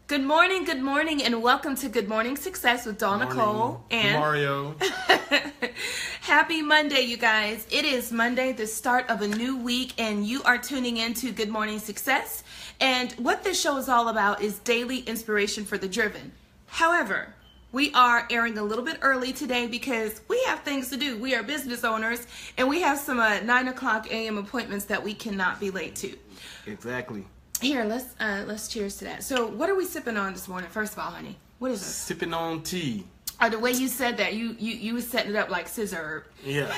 Good morning, and welcome to Good Morning Success with Nicole and Demario. Happy Monday, you guys. It is Monday, the start of a new week, and you are tuning in to Good Morning Success. And what this show is all about is daily inspiration for the driven. However, we are airing a little bit early today because we have things to do. We are business owners, and we have some 9 o'clock a.m. appointments that we cannot be late to. Exactly. Here, let's cheers to that. So, what are we sipping on this morning? First of all, honey, what is it? Sipping on tea. The way you said that, you was setting it up like scissor. Yeah,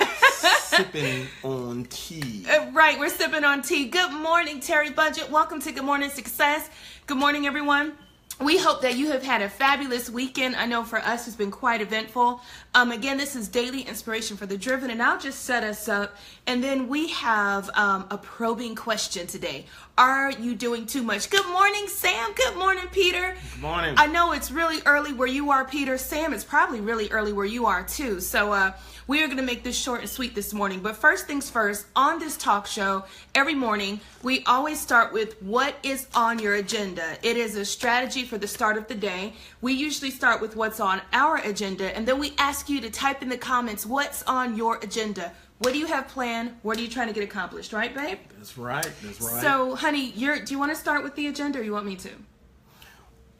sipping on tea. Right, we're sipping on tea. Good morning, Terry Budget. Welcome to Good Morning Success. Good morning, everyone. We hope that you have had a fabulous weekend. I know for us it's been quite eventful. Again, this is Daily Inspiration for the Driven, and I'll just set us up. And then we have a probing question today. Are you doing too much? Good morning, Sam. Good morning, Peter. Good morning. I know it's really early where you are, Peter. Sam, it's probably really early where you are, too. So we are going to make this short and sweet this morning. But first things first, on this talk show, every morning, we always start with what is on your agenda. It is a strategy for the start of the day. We usually start with what's on our agenda, and then we ask you to type in the comments what's on your agenda. What do you have planned? What are you trying to get accomplished? Right, babe? That's right. So, honey, do you want to start with the agenda, or you want me to?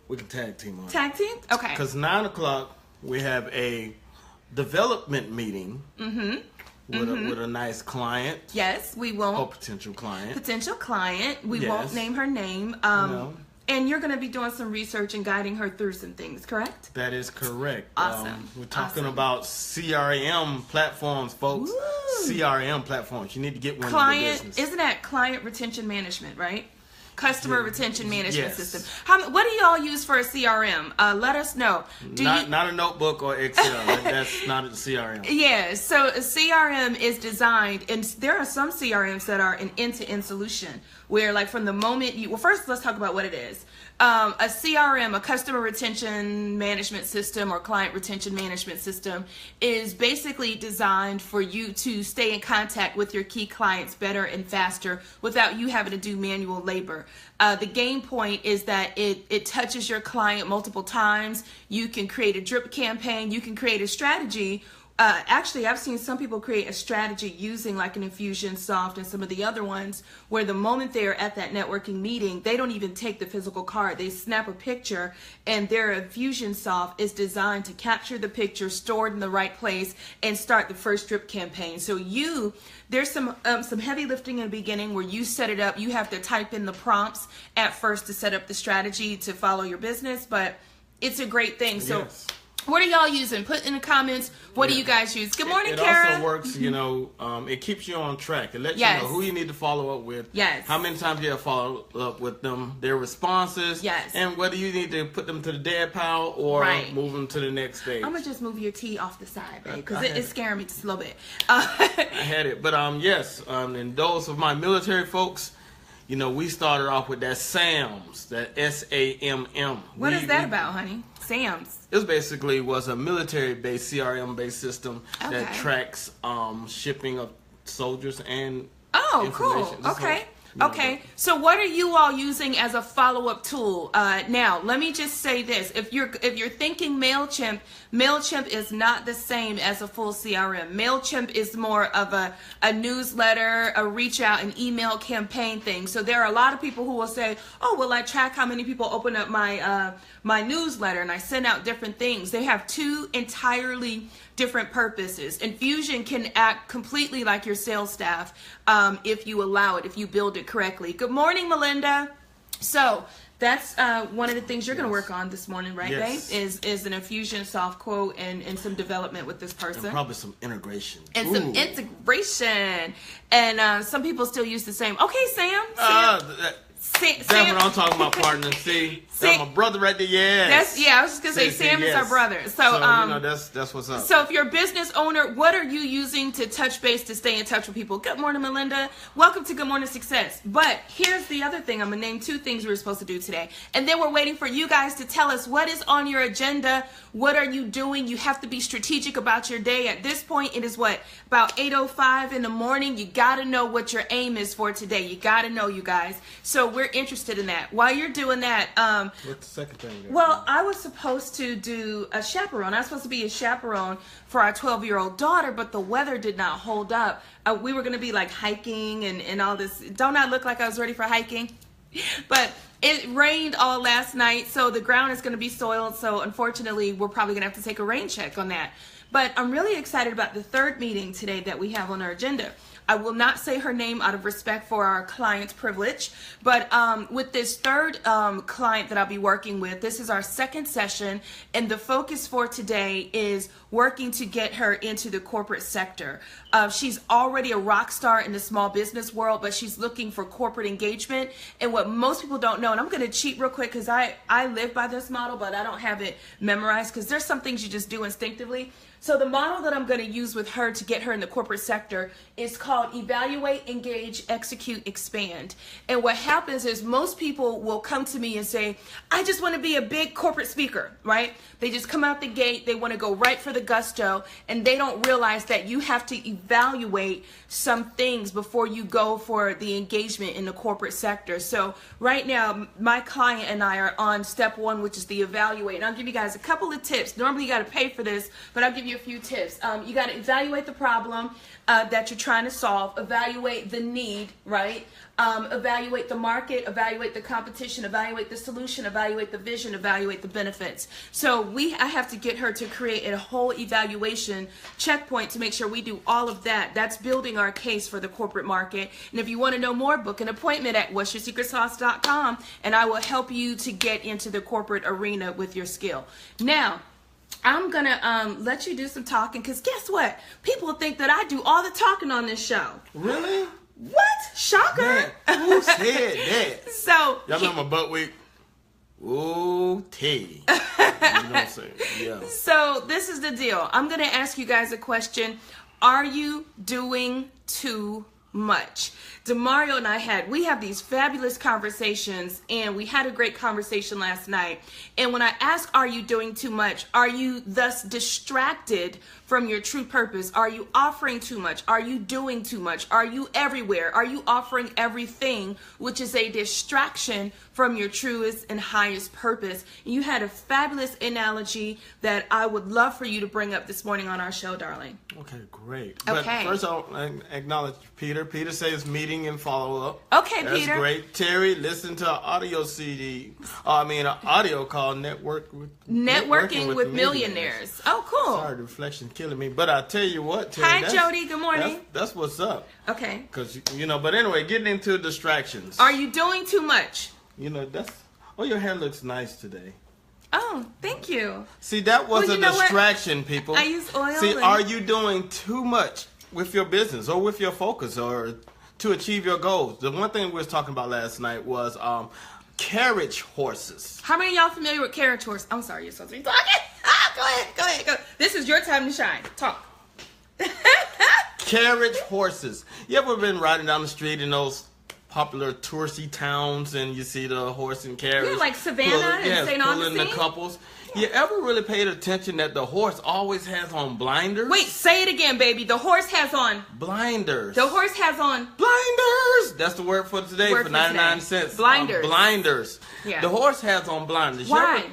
We can tag team on it. Tag team? Okay. Because 9 o'clock, we have a development meeting with a nice client. Yes, we won't. Or potential client. Potential client. We won't name her name. No. And you're going to be doing some research and guiding her through some things, correct? That is correct. Awesome. We're talking about CRM platforms, folks. Woo. CRM platforms. You need to get one in your business. Isn't that client retention management, right? Customer retention management system. What do y'all use for a CRM? Let us know. Not a notebook or Excel. That's not a CRM. Yeah, so a CRM is designed, and there are some CRMs that are an end-to-end solution where, like, from the moment well, first let's talk about what it is. A CRM, a customer retention management system or client retention management system, is basically designed for you to stay in contact with your key clients better and faster without you having to do manual labor. The game point is that it touches your client multiple times. You can create a drip campaign. You can create a strategy. Actually, I've seen some people create a strategy using like an Infusionsoft and some of the other ones where the moment they're at that networking meeting, they don't even take the physical card. They snap a picture, and their Infusionsoft is designed to capture the picture, store it in the right place, and start the first drip campaign. So there's some heavy lifting in the beginning where you set it up. You have to type in the prompts at first to set up the strategy to follow your business, but it's a great thing. So. Yes. What are y'all using? Put in the comments. What do you guys use? Good morning, Kara. It also works, it keeps you on track. It lets you know who you need to follow up with. Yes. How many times you have to follow up with them, their responses. Yes. And whether you need to put them to the dead pile or move them to the next stage. I'm going to just move your tea off the side, babe, because it's scaring me just a little bit. I had it. But yes, and those of my military folks, we started off with that SAMS, that SAMM. What is that about, honey? SAMS. It was a military-based, CRM-based system that tracks shipping of soldiers and information. Cool. Okay. So what are you all using as a follow-up tool? Now, let me just say this. If you're thinking MailChimp is not the same as a full CRM. MailChimp is more of a newsletter, a reach out, an email campaign thing. So there are a lot of people who will say, oh, well, I track how many people open up my newsletter and I send out different things. They have two entirely different purposes. Infusion can act completely like your sales staff if you allow it, if you build it correctly. Good morning, Melinda. So that's one of the things you're going to work on this morning, right, babe? Is an Infusionsoft quote and some development with this person. And probably some integration. And some integration. And some people still use the same. Okay, Sam. That's what I'm talking about, partner. See, that's my brother right there. Yes. I was just gonna say Sam is our brother. So that's what's up. So if you're a business owner, what are you using to touch base to stay in touch with people? Good morning, Melinda. Welcome to Good Morning Success. But here's the other thing. I'm gonna name 2 things we were supposed to do today, and then we're waiting for you guys to tell us what is on your agenda. What are you doing? You have to be strategic about your day. At this point, it is about 8:05 in the morning. You gotta know what your aim is for today. You gotta know, you guys. So we're interested in that. While you're doing that, What's the second thing? Well, I was supposed to do a chaperone. I was supposed to be a chaperone for our 12-year-old daughter, but the weather did not hold up. We were going to be like hiking and all this. Don't I look like I was ready for hiking? But it rained all last night, so the ground is going to be soiled. So unfortunately, we're probably going to have to take a rain check on that. But I'm really excited about the third meeting today that we have on our agenda. I will not say her name out of respect for our client's privilege, but with this third client that I'll be working with, this is our second session, and the focus for today is working to get her into the corporate sector. She's already a rock star in the small business world, but she's looking for corporate engagement. And what most people don't know, and I'm going to cheat real quick because I live by this model, but I don't have it memorized because there's some things you just do instinctively. So the model that I'm going to use with her to get her in the corporate sector is called Evaluate, Engage, Execute, Expand. And what happens is most people will come to me and say, I just want to be a big corporate speaker, right? They just come out the gate, they want to go right for the gusto, and they don't realize that you have to evaluate some things before you go for the engagement in the corporate sector. So right now, my client and I are on step one, which is the evaluate. And I'll give you guys a couple of tips. Normally you got to pay for this, but I'll give you a few tips. You got to evaluate the problem that you're trying to solve, evaluate the need, right? Evaluate the market, evaluate the competition, evaluate the solution, evaluate the vision, evaluate the benefits. So I have to get her to create a whole evaluation checkpoint to make sure we do all of that. That's building our case for the corporate market. And if you want to know more, book an appointment at what'sYourSecretSauce.com, and I will help you to get into the corporate arena with your skill. Now, I'm going to let you do some talking because guess what? People think that I do all the talking on this show. Really? What? Shocker. Man, who said that? So, y'all remember butt week? Ooh, T. You know what I'm saying? Yeah. So this is the deal. I'm going to ask you guys a question. Are you doing too much? Demario and I have these fabulous conversations, and we had a great conversation last night. And when I ask, are you doing too much? Are you thus distracted from your true purpose? Are you offering too much? Are you doing too much? Are you everywhere? Are you offering everything, which is a distraction from your truest and highest purpose? You had a fabulous analogy that I would love for you to bring up this morning on our show, darling. Okay, great. Okay. But first I'll acknowledge Peter. Peter says meeting and follow up. Okay, That's Peter. Great. Terry, listen to an audio an audio called Networking with Millionaires. Oh, cool. Sorry, the reflection killing me. But I tell you what, Terry. Hi, Jody. Good morning. That's what's up. Okay. Because, but anyway, getting into distractions. Are you doing too much? Your hair looks nice today. Oh, thank you. See, that was Well, a you know distraction, what? people. I use oil. See, are you doing too much with your business or with your focus or to achieve your goals? The one thing we was talking about last night was carriage horses. How many of y'all familiar with carriage horses? I'm sorry, you're supposed to be talking. Go ahead. This is your time to shine. Talk. Carriage horses. You ever been riding down the street in those popular touristy towns and you see the horse and carriage? Yeah, like Savannah and St. pulling the Augustine? couples. You ever really paid attention that the horse always has on blinders? Wait, say it again, baby. The horse has on. Blinders. The horse has on. Blinders. That's the word for today for 99 cents. Blinders. Blinders. Yeah. The horse has on blinders. Why?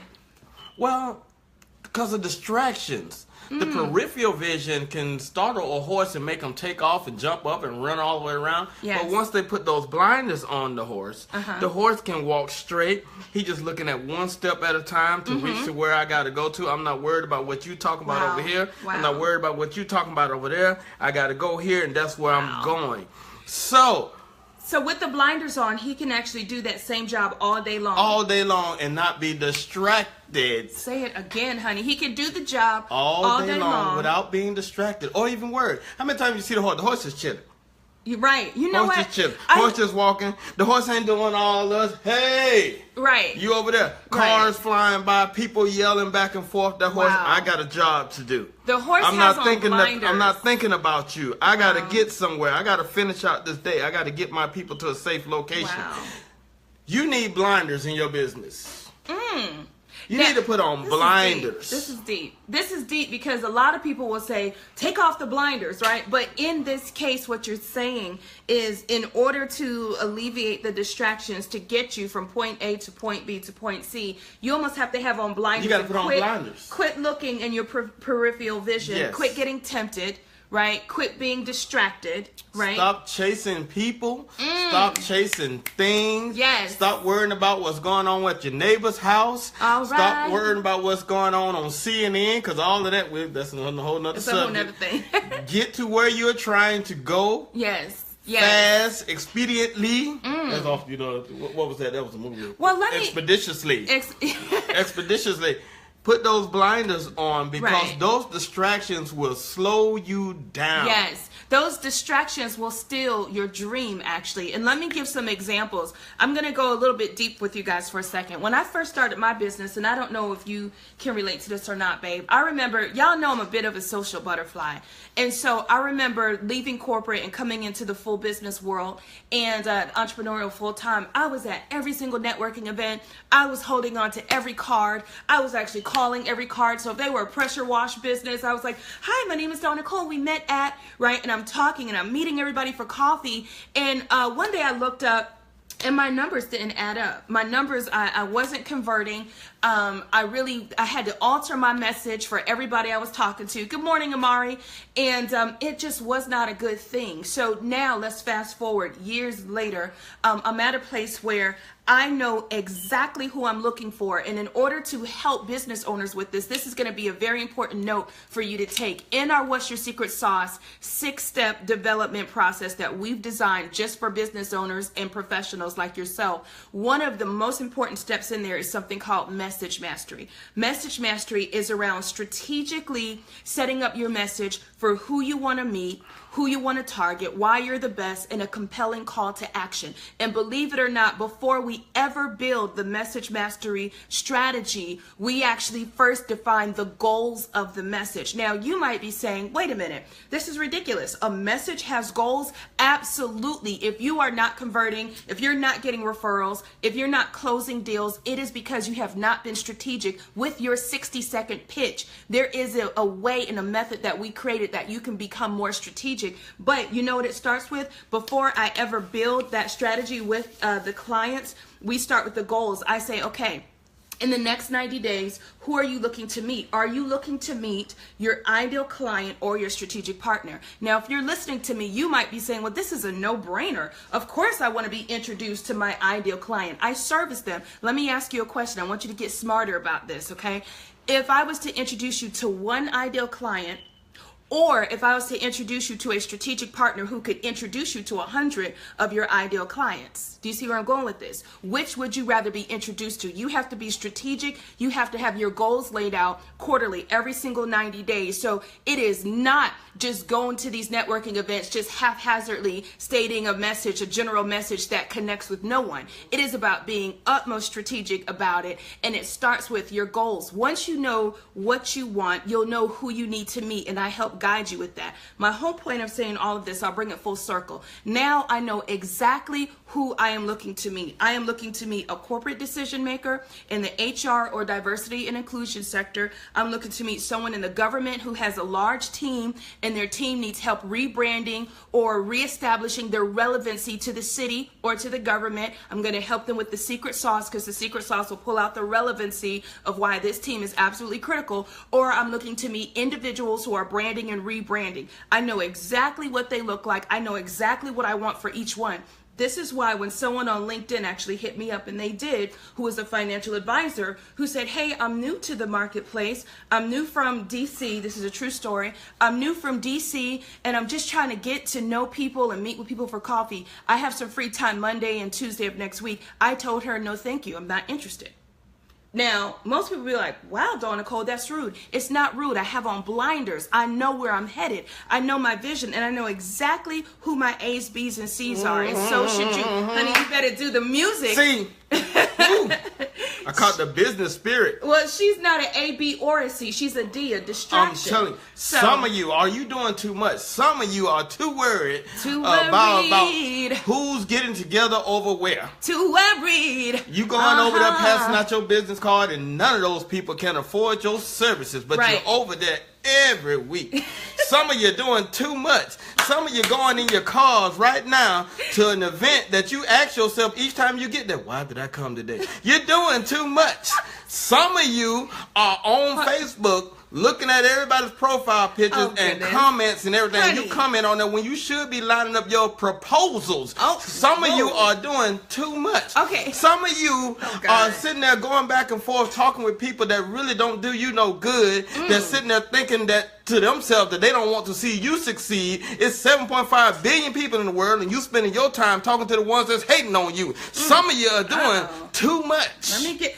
Well, because of distractions. The peripheral vision can startle a horse and make them take off and jump up and run all the way around. Yes. But once they put those blinders on the horse can walk straight. He's just looking at one step at a time to reach to where I got to go to. I'm not worried about what you talking about over here. Wow. I'm not worried about what you talking about over there. I got to go here, and that's where I'm going. So with the blinders on, he can actually do that same job all day long. All day long and not be distracted. Say it again, honey. He can do the job all day long without being distracted or even worried. How many times you see the horse? The horse is chilling. You're right. You know horse what? Just chilling. Horse just walking. The horse ain't doing all this. Hey! Right. You over there. Cars flying by, people yelling back and forth. That horse, I got a job to do. The horse I'm has not on thinking blinders. I'm not thinking about you. I got to get somewhere. I got to finish out this day. I got to get my people to a safe location. Wow. You need blinders in your business. You need to put on blinders. This is deep. This is deep because a lot of people will say, take off the blinders, right? But in this case, what you're saying is in order to alleviate the distractions to get you from point A to point B to point C, you almost have to have on blinders. You got to put on blinders. Quit looking in your peripheral vision. Yes. Quit getting tempted. Right? Quit being distracted, right? Stop chasing people. Stop chasing things. Yes. Stop worrying about what's going on with your neighbor's house. All right. Stop worrying about what's going on CNN, because all of that, that's a whole nother subject. It's a whole nother thing. Get to where you're trying to go. Yes. Fast, expediently. That's off, what was that? That was a movie. Well, let me... Expeditiously. Expeditiously. Put those blinders on because those distractions will slow you down. Yes, those distractions will steal your dream, actually. And let me give some examples. I'm going to go a little bit deep with you guys for a second. When I first started my business, and I don't know if you can relate to this or not, babe, I remember, y'all know I'm a bit of a social butterfly. And so I remember leaving corporate and coming into the full business world and entrepreneurial full time. I was at every single networking event. I was holding on to every card. I was actually calling every card. So if they were a pressure wash business, I was like, hi, my name is Nicole. We met at, right? And I'm talking and I'm meeting everybody for coffee. And one day I looked up and my numbers didn't add up. My numbers, I wasn't converting. I had to alter my message for everybody I was talking to. Good morning, Amari. And it just was not a good thing. So now let's fast forward years later. I'm at a place where I know exactly who I'm looking for. And in order to help business owners with this is going to be a very important note for you to take. In our What's Your Secret Sauce 6-step development process that we've designed just for business owners and professionals like yourself, one of the most important steps in there is something called message mastery. Message mastery is around strategically setting up your message for who you want to meet, who you want to target, why you're the best, and a compelling call to action. And believe it or not, before we ever build the message mastery strategy, we actually first define the goals of the message. Now, you might be saying, wait a minute, this is ridiculous. A message has goals? Absolutely. If you are not converting, if you're not getting referrals, if you're not closing deals, it is because you have not been strategic with your 60-second pitch. There is a way and a method that we created that you can become more strategic. But you know what it starts with? Before I ever build that strategy with the clients, we start with the goals. I say, okay, in the next 90 days, who are you looking to meet? Are you looking to meet your ideal client or your strategic partner? Now, if you're listening to me, you might be saying, well, this is a no-brainer. Of course I want to be introduced to my ideal client. I service them. Let me ask you a question. I want you to get smarter about this, okay? If I was to introduce you to one ideal client, or if I was to introduce you to a strategic partner who could introduce you to 100 of your ideal clients. Do you see where I'm going with this? Which would you rather be introduced to? You have to be strategic. You have to have your goals laid out quarterly, every single 90 days. So it is not just going to these networking events, just haphazardly stating a message, a general message that connects with no one. It is about being utmost strategic about it. And it starts with your goals. Once you know what you want, you'll know who you need to meet. And I help guide you with that. My whole point of saying all of this, I'll bring it full circle. Now I know exactly who I am looking to meet. I am looking to meet a corporate decision maker in the HR or diversity and inclusion sector. I'm looking to meet someone in the government who has a large team and their team needs help rebranding or reestablishing their relevancy to the city or to the government. I'm going to help them with the secret sauce because the secret sauce will pull out the relevancy of why this team is absolutely critical. Or I'm looking to meet individuals who are branding and rebranding. I know exactly what they look like. I know exactly what I want for each one. This is why when someone on LinkedIn actually hit me up, and they did, who was a financial advisor, who said, hey, I'm new to the marketplace. I'm new from DC. This is a true story. I'm new from DC, and I'm just trying to get to know people and meet with people for coffee. I have some free time Monday and Tuesday of next week. I told her, no, thank you. I'm not interested. Now, most people be like, wow, Nicole, that's rude. It's not rude. I have on blinders. I know where I'm headed. I know my vision, and I know exactly who my A's, B's, and C's are. And so should you. Honey, you better do the music. See. Ooh, I caught the business spirit. Well, she's not an A, B, or a C. She's a D, a distraction. I'm telling you, some of you, are you doing too much? Some of you are too worried about who's getting together over where. Too worried. You going over there passing out your business card, and none of those people can afford your services, but you're over there every week. Some of you doing too much. Some of you going in your cars right now to an event that you ask yourself each time you get there, why did I come today? You're doing too much. Some of you are on Facebook looking at everybody's profile pictures and comments and everything. Honey. You comment on that when you should be lining up your proposals. Some of you are doing too much. Okay. Some of you are sitting there going back and forth talking with people that really don't do you no good. They're sitting there thinking that to themselves that they don't want to see you succeed. It's 7.5 billion people in the world, and you spending your time talking to the ones that's hating on you. Some of you are doing too much. Let me get...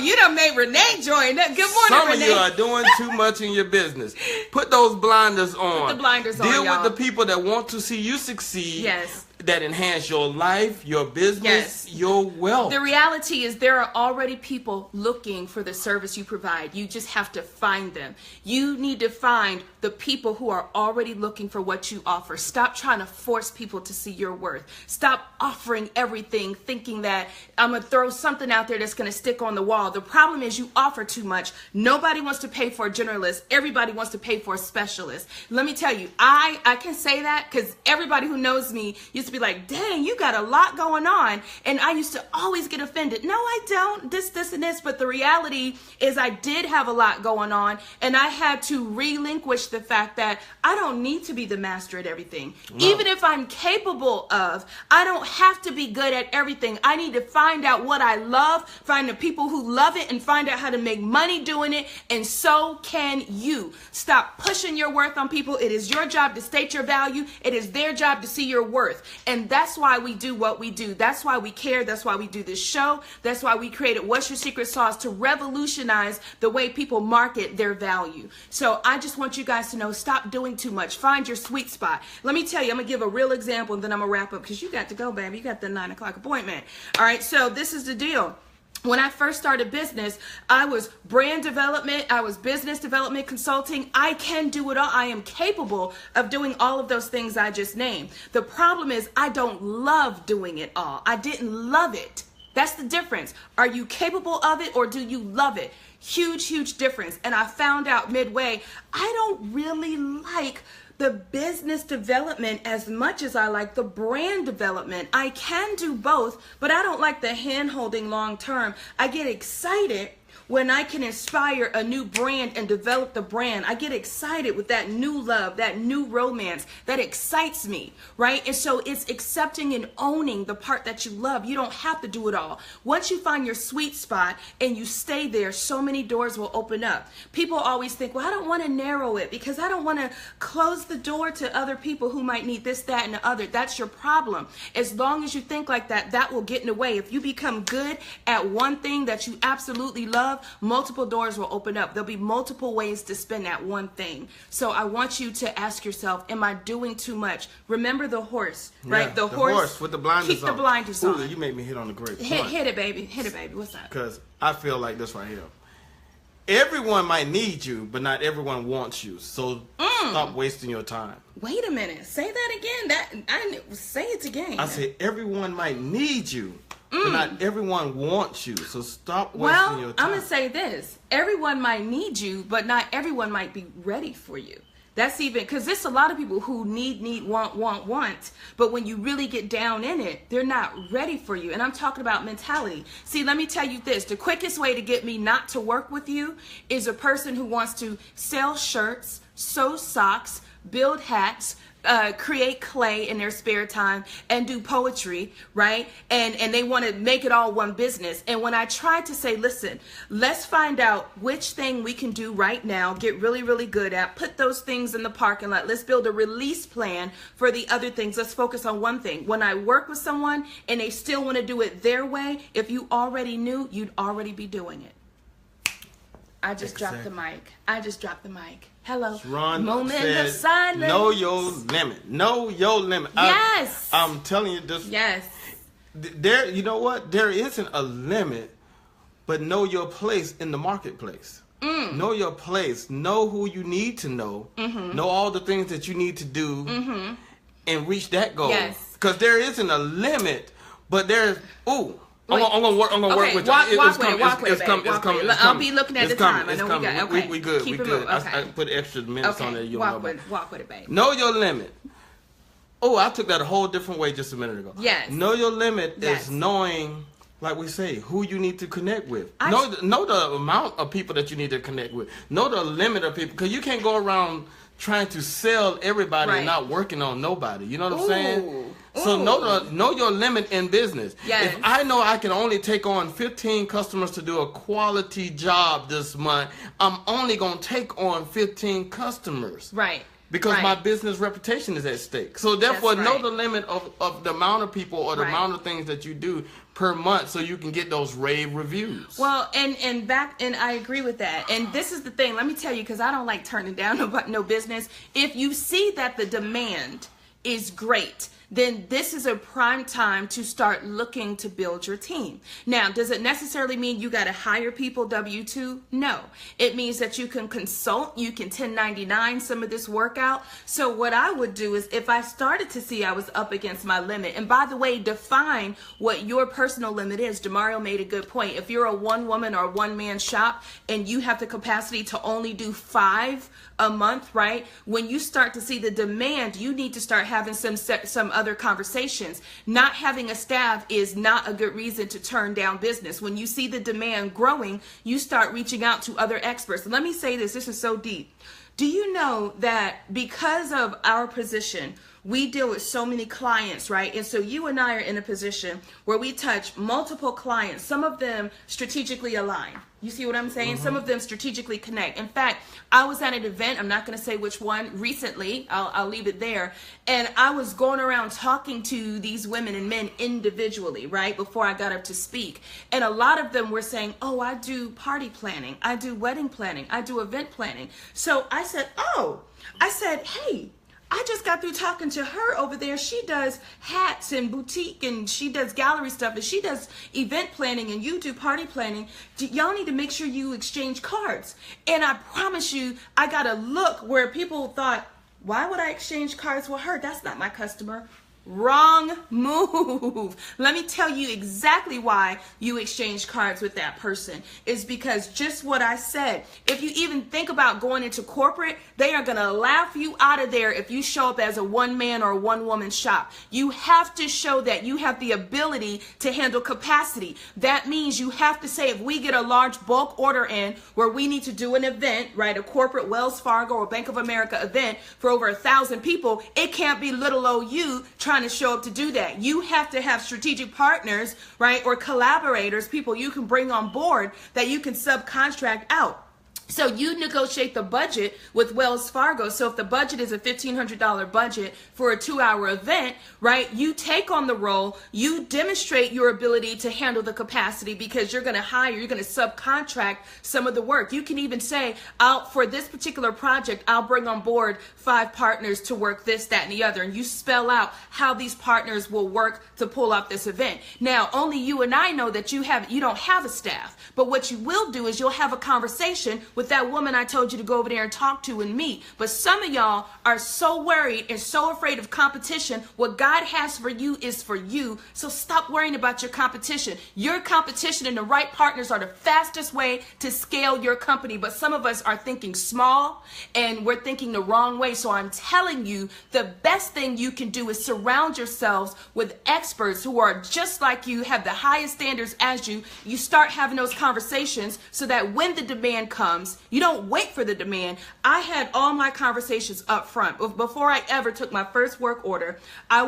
you done made Renee join. Good morning, Some Renee. of you are doing too much in your business. Put those blinders on. Put the blinders on, Deal y'all. with the people that want to see you succeed. Yes. That enhance your life, your business, your wealth. The reality is there are already people looking for the service you provide. You just have to find them. You need to find the people who are already looking for what you offer. Stop trying to force people to see your worth. Stop offering everything thinking that I'm going to throw something out there that's going to stick on the wall. The problem is you offer too much. Nobody wants to pay for a generalist. Everybody wants to pay for a specialist. Let me tell you, I can say that because everybody who knows me used to be like, dang, you got a lot going on. And I used to always get offended. No, I don't. This, and this. But the reality is I did have a lot going on. And I had to relinquish the fact that I don't need to be the master at everything. No. Even if I'm capable of, I don't have to be good at everything. I need to find out what I love, find the people who love it, and find out how to make money doing it. And so can you. Stop pushing your worth on people. It is your job to state your value. It is their job to see your worth. And that's why we do what we do. That's why we care. That's why we do this show. That's why we created What's Your Secret Sauce, to revolutionize the way people market their value. So I just want you guys to know, stop doing too much. Find your sweet spot. Let me tell you, I'm going to give a real example and then I'm going to wrap up because you got to go, baby. You got the 9 o'clock appointment. All right, so this is the deal. When I first started business, I was brand development, I was business development consulting. I can do it all. I am capable of doing all of those things I just named. The problem is I don't love doing it all. I didn't love it. That's the difference. Are you capable of it or do you love it? Huge, huge difference. And I found out midway, I don't really like the business development as much as I like the brand development. I can do both, but I don't like the hand-holding long term. I get excited when I can inspire a new brand and develop the brand. I get excited with that new love, that new romance. That excites me, right? And so it's accepting and owning the part that you love. You don't have to do it all. Once you find your sweet spot and you stay there, so many doors will open up. People always think, well, I don't want to narrow it because I don't want to close the door to other people who might need this, that, and the other. That's your problem. As long as you think like that, that will get in the way. If you become good at one thing that you absolutely love, multiple doors will open up. There'll be multiple ways to spend that one thing. So I want you to ask yourself, am I doing too much? Remember the horse, right? Yeah, the horse with the blinders on. Keep the blinders on. Ooh, you made me hit on the great point. Hit it, baby. Hit it, baby. What's up? Because I feel like this right here. Everyone might need you, but not everyone wants you. So stop wasting your time. Wait a minute. Say that again. Say it again. I said everyone might need you, but not everyone wants you. So stop wasting your time. I'm going to say this. Everyone might need you, but not everyone might be ready for you. That's even, because there's a lot of people who need, want, but when you really get down in it, they're not ready for you. And I'm talking about mentality. See, let me tell you this. The quickest way to get me not to work with you is a person who wants to sell shirts, sew socks, build hats, create clay in their spare time and do poetry, right? And they want to make it all one business. And when I tried to say, listen, let's find out which thing we can do right now, get really, really good at, put those things in the parking lot. Let's build a release plan for the other things. Let's focus on one thing. When I work with someone and they still want to do it their way, if you already knew, you'd already be doing it. I just dropped the mic. Hello. Ron Moment said, of silence. know your limit. Know your limit. Yes. I'm telling you this. Yes. there, you know what? There isn't a limit, but know your place in the marketplace. Know your place. Know who you need to know. Know all the things that you need to do, and reach that goal. Yes. Because there isn't a limit, but there's I'm gonna work with you. Walk with it. I'll be looking at the time. I know we got. Okay. We good. Keep we it good. moving. Okay. I put extra minutes on there. Walk with it, babe. Know your limit. Oh, I took that a whole different way just a minute ago. Yes. Know your limit is knowing, like we say, who you need to connect with. Know the amount of people that you need to connect with. Know the limit of people, because you can't go around trying to sell everybody and not working on nobody. You know what I'm saying? So know your limit in business. Yes. If I know I can only take on 15 customers to do a quality job this month, I'm only going to take on 15 customers. Right. Because my business reputation is at stake. So therefore, know the limit of the amount of people or the amount of things that you do per month, so you can get those rave reviews. Well, and I agree with that. And this is the thing. Let me tell you, because I don't like turning down no business. If you see that the demand is great, then this is a prime time to start looking to build your team. Now, does it necessarily mean you got to hire people W-2? No. It means that you can consult, you can 1099 some of this work out. So what I would do is, if I started to see I was up against my limit, and by the way, define what your personal limit is. Demario made a good point. If you're a one woman or one man shop and you have the capacity to only do 5 a month, right? When you start to see the demand, you need to start having some other conversations. Not having a staff is not a good reason to turn down business. When you see the demand growing, you start reaching out to other experts. And let me say this is so deep. Do you know that because of our position, we deal with so many clients, right? And so you and I are in a position where we touch multiple clients, some of them strategically aligned. You see what I'm saying? Some of them strategically connect. In fact, I was at an event, I'm not going to say which one, recently, I'll leave it there. And I was going around talking to these women and men individually, right, before I got up to speak. And a lot of them were saying, oh, I do party planning, I do wedding planning, I do event planning. So I said, hey, I just got through talking to her over there. She does hats and boutique, and she does gallery stuff, and she does event planning, and you do party planning. Y'all need to make sure you exchange cards. And I promise you, I got a look where people thought, why would I exchange cards with her? That's not my customer. Wrong move. Let me tell you exactly why you exchange cards with that person. Is because just what I said. If you even think about going into corporate, they are going to laugh you out of there if you show up as a one-man or one-woman shop. You have to show that you have the ability to handle capacity. That means you have to say, if we get a large bulk order in where we need to do an event, right, a corporate Wells Fargo or Bank of America event for over 1,000 people, it can't be little old you trying to show up to do that. You have to have strategic partners, right, or collaborators, people you can bring on board that you can subcontract out. So you negotiate the budget with Wells Fargo. So if the budget is a $1,500 budget for a 2-hour event, right, you take on the role, you demonstrate your ability to handle the capacity, because you're going to subcontract some of the work. You can even say, for this particular project, I'll bring on board 5 partners to work this, that, and the other. And you spell out how these partners will work to pull off this event. Now, only you and I know that you don't have a staff. But what you will do is you'll have a conversation with that woman I told you to go over there and talk to and meet. But some of y'all are so worried and so afraid of competition. What God has for you is for you. So stop worrying about your competition. Your competition and the right partners are the fastest way to scale your company. But some of us are thinking small and we're thinking the wrong way. So I'm telling you, the best thing you can do is surround yourselves with experts who are just like you, have the highest standards as you. You start having those conversations so that when the demand comes, you don't wait for the demand. I had all my conversations up front. Before I ever took my first work order, I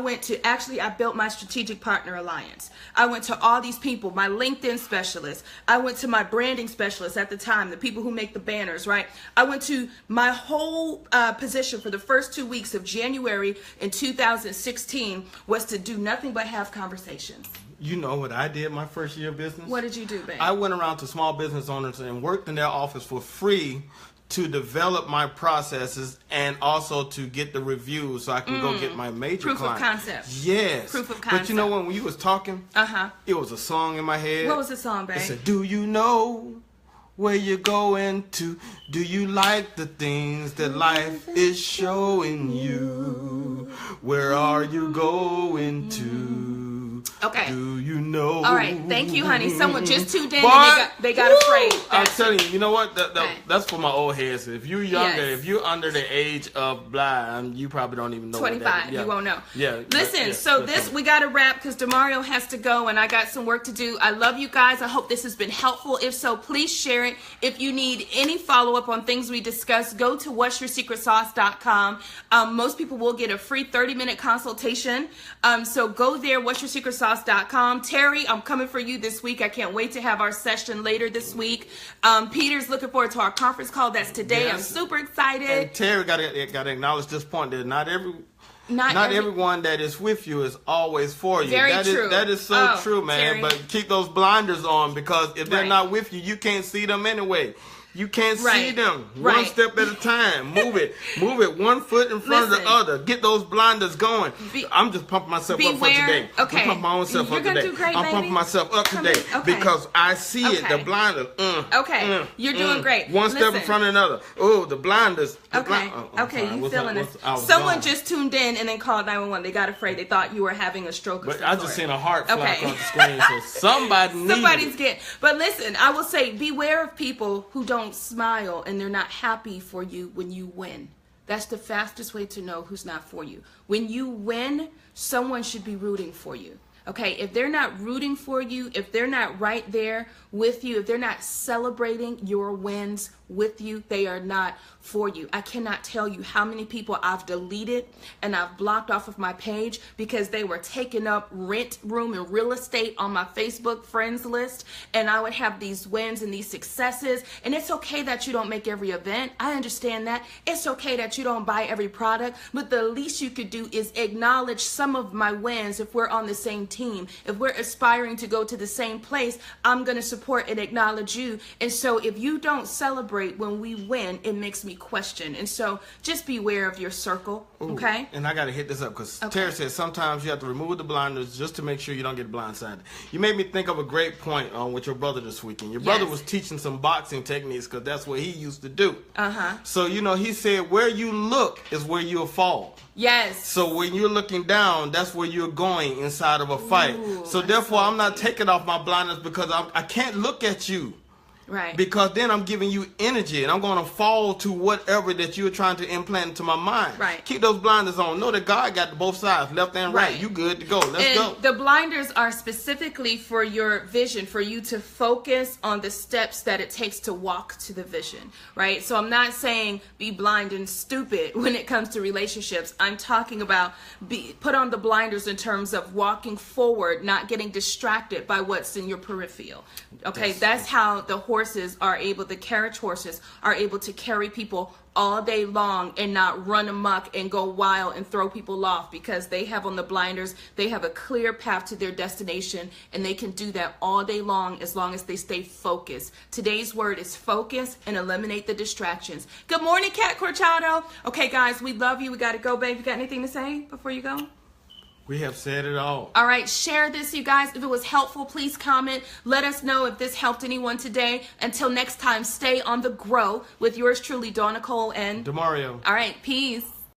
built my strategic partner alliance. I went to all these people, my LinkedIn specialists. I went to my branding specialists at the time, the people who make the banners, right? I went to my whole position for the first 2 weeks of January in 2016 was to do nothing but have conversations. You know what I did my first year of business? What did you do, babe? I went around to small business owners and worked in their office for free to develop my processes and also to get the reviews so I can go get my major Proof client. of concept. Yes. Proof of concept. But you know what? When you was talking, it was a song in my head. What was the song, babe? It said, do you know where you're going to? Do you like the things that life is showing you? Where are you going to? Okay. Do you know? All right. Thank you, honey. Someone just tuned in But, and they got afraid. I'm telling you, you know what? Okay. That's for my old heads. If you're younger, Yes. if you're under the age of blind, you probably don't even know. 25. You won't know. Yeah. Listen, yeah, we got to wrap because Demario has to go and I got some work to do. I love you guys. I hope this has been helpful. If so, please share it. If you need any follow-up on things we discussed, go to what'syoursecretsauce.com. Most people will get a free 30-minute consultation. So go there, what'syoursecretsauce.com. Terry, I'm coming for you this week. I can't wait to have our session later this week. Peter's looking forward to our conference call. That's today. Yes. I'm super excited. And Terry got to acknowledge this point that not everyone that is with you is always for you. Very true. That is so true, man. Terry. But keep those blinders on because if they're Right. not with you, you can't see them anyway. You can't see Right. them. Right. One step at a time. Move it 1 foot in front of Listen. the other. Get those blinders going. I'm just pumping myself up for today. Okay. I'm pumping my own self You're up gonna today. do great, I'm baby. pumping myself up Come today in. Okay. because I see it. The Okay. blinders. Okay. You're doing great. One step in Listen. front of another. Oh, the blinders. Okay. Okay. You feeling this? Someone just tuned in and then called 911. They got afraid. They thought you were having a stroke. But I just seen a heart fly Okay. across the screen, so somebody's getting. But listen, I will say, beware of people who don't smile and they're not happy for you when you win. That's the fastest way to know who's not for you. When you win, someone should be rooting for you. Okay, if they're not rooting for you, if they're not right there with you, if they're not celebrating your wins with you, they are not for you. I cannot tell you how many people I've deleted and I've blocked off of my page because they were taking up rent room and real estate on my Facebook friends list, and I would have these wins and these successes. And it's okay that you don't make every event. I understand that. It's okay that you don't buy every product, but the least you could do is acknowledge some of my wins. If we're on the same team, if we're aspiring to go to the same place, I'm going to support and acknowledge you. And so if you don't celebrate when we win, it makes me question. And so just beware of your circle. Okay. And I got to hit this up because Terry said sometimes you have to remove the blinders just to make sure you don't get blindsided. You made me think of a great point with your brother this weekend. Your brother was teaching some boxing techniques because that's what he used to do. So, he said where you look is where you'll fall. Yes. So when you're looking down, that's where you're going inside of a fight. So therefore, I'm not taking off my blinders because I can't look at you. Right. Because then I'm giving you energy and I'm going to fall to whatever that you're trying to implant into my mind. Right. Keep those blinders on. Know that God got both sides, left and right. You good to go. Let's go. The blinders are specifically for your vision, for you to focus on the steps that it takes to walk to the vision, right? So I'm not saying be blind and stupid when it comes to relationships. I'm talking about put on the blinders in terms of walking forward, not getting distracted by what's in your peripheral. Okay, that's how the horses are able, the carriage horses are able to carry people all day long and not run amok and go wild and throw people off because they have on the blinders, they have a clear path to their destination, and they can do that all day long as they stay focused. Today's word is focus and eliminate the distractions. Good morning, Cat Corchado. Okay, guys, we love you. We got to go, babe. You got anything to say before you go? We have said it all. All right, share this, you guys. If it was helpful, please comment. Let us know if this helped anyone today. Until next time, stay on the grow with yours truly, Dawn, Nicole, and Demario. All right, peace.